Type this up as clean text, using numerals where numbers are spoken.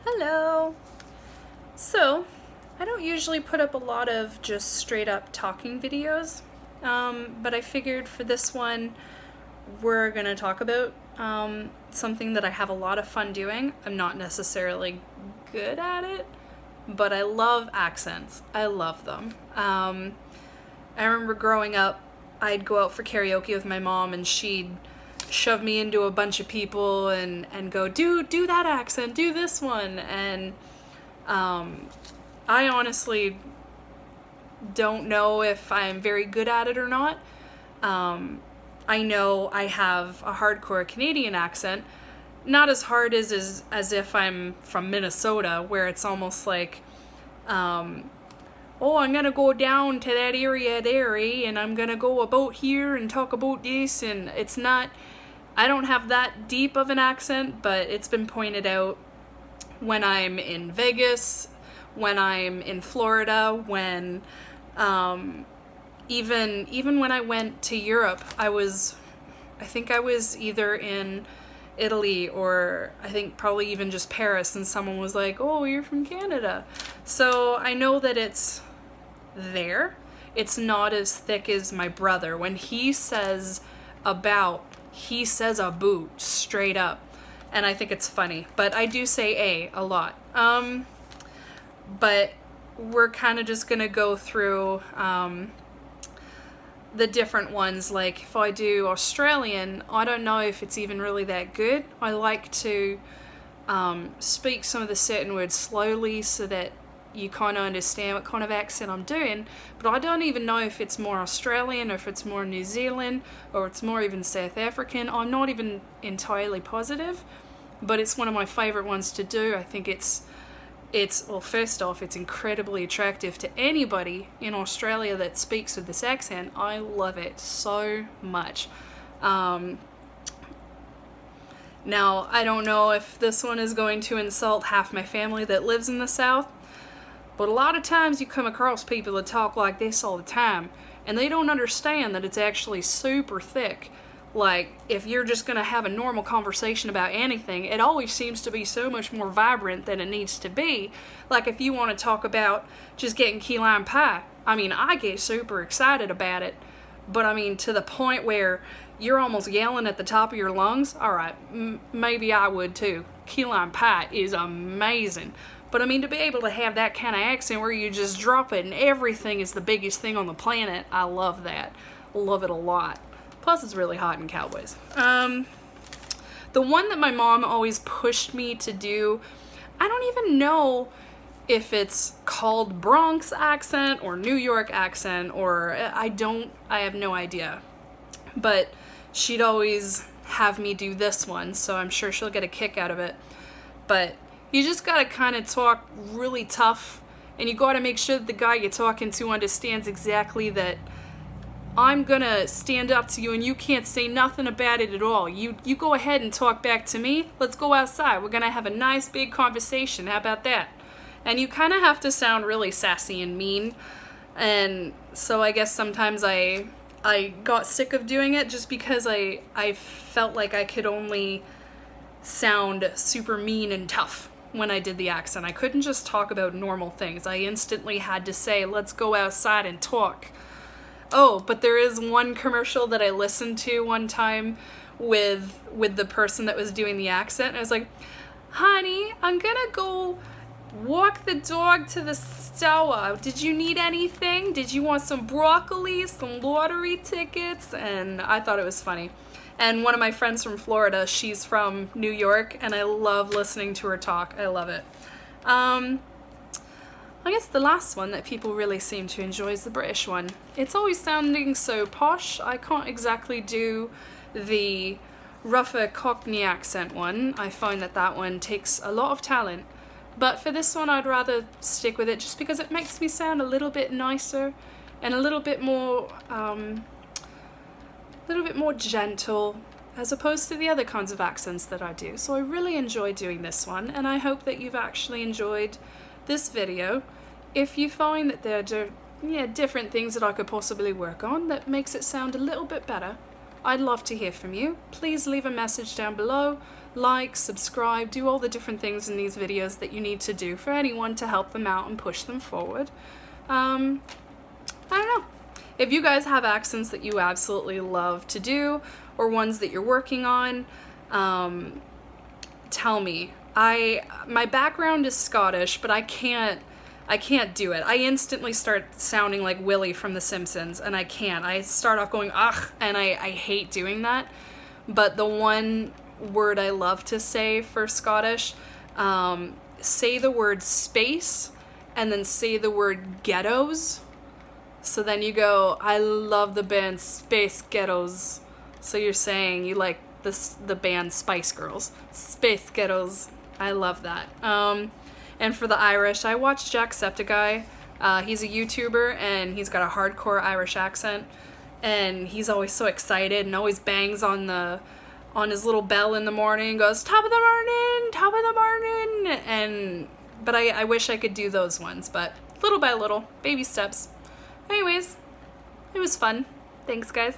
Hello. So, I don't usually put up a lot of just straight up talking videos, but I figured for this one we're gonna talk about something that I have a lot of fun doing. I'm not necessarily good at it, but I love accents. I love them. I remember growing up, I'd go out for karaoke with my mom and she'd shove me into a bunch of people and go, do that accent, do this one. And I honestly don't know if I'm very good at it or not. I know I have a hardcore Canadian accent, not as hard as if I'm from Minnesota, where it's almost like, oh, I'm gonna go down to that area there, and I'm gonna go about here and talk about this, and it's not, I don't have that deep of an accent, but it's been pointed out when I'm in Vegas, when I'm in Florida, when even when I went to Europe, I think I was either in Italy or I think probably even just Paris, and someone was like, oh, you're from Canada. So I know that it's there. It's not as thick as my brother. When he says about, he says a boot straight up. And I think it's funny. But I do say a lot. But we're kind of just going to go through the different ones. Like if I do Australian, I don't know if it's even really that good. I like to speak some of the certain words slowly so that you kind of understand what kind of accent I'm doing, but I don't even know if it's more Australian or if it's more New Zealand or it's more even South African. I'm not even entirely positive, but it's one of my favorite ones to do. I think it's well, first off, it's incredibly attractive to anybody in Australia that speaks with this accent. I love it so much. Now, I don't know if this one is going to insult half my family that lives in the South, but a lot of times you come across people that talk like this all the time, and they don't understand that it's actually super thick. Like, if you're just going to have a normal conversation about anything, it always seems to be so much more vibrant than it needs to be. Like, if you want to talk about just getting key lime pie, I mean, I get super excited about it, but I mean, to the point where you're almost yelling at the top of your lungs. All right, maybe I would too. Key lime pie is amazing. But I mean, to be able to have that kind of accent where you just drop it and everything is the biggest thing on the planet, I love that. Love it a lot. Plus, it's really hot in Cowboys. The one that my mom always pushed me to do, I don't even know if it's called Bronx Accent or New York Accent, or I have no idea. But she'd always have me do this one, so I'm sure she'll get a kick out of it. But you just gotta kind of talk really tough, and you gotta make sure that the guy you're talking to understands exactly that I'm gonna stand up to you and you can't say nothing about it at all. You go ahead and talk back to me. Let's go outside. We're gonna have a nice big conversation. How about that? And you kind of have to sound really sassy and mean. And so I guess sometimes I got sick of doing it just because I felt like I could only sound super mean and tough when I did the accent. I couldn't just talk about normal things. I instantly had to say, let's go outside and talk. Oh, but there is one commercial that I listened to one time with the person that was doing the accent. And I was like, honey, I'm gonna go walk the dog to the store. Did you need anything? Did you want some broccoli, some lottery tickets? And I thought it was funny. And one of my friends from Florida, she's from New York, and I love listening to her talk. I love it. I guess the last one that people really seem to enjoy is the British one. It's always sounding so posh. I can't exactly do the rougher Cockney accent one. I find that one takes a lot of talent. But for this one, I'd rather stick with it just because it makes me sound a little bit nicer and a little bit more gentle as opposed to the other kinds of accents that I do. So I really enjoy doing this one, and I hope that you've actually enjoyed this video. If you find that there are different things that I could possibly work on that makes it sound a little bit better, I'd love to hear from you. Please leave a message down below. Like, subscribe, do all the different things in these videos that you need to do for anyone to help them out and push them forward. I don't know. If you guys have accents that you absolutely love to do, or ones that you're working on, tell me. My background is Scottish, but I can't do it. I instantly start sounding like Willy from The Simpsons, and I can't. I start off going, ugh, and I hate doing that. But the one word I love to say for Scottish, say the word space, and then say the word ghettos. So then you go, I love the band Space Ghettos. So you're saying you like the band Spice Girls. Space Ghettos. I love that. And for the Irish, I watch Jacksepticeye. He's a YouTuber, and he's got a hardcore Irish accent. And he's always so excited and always bangs on his little bell in the morning and goes, top of the morning, top of the morning. But I wish I could do those ones, but little by little, baby steps. Anyways, it was fun. Thanks, guys.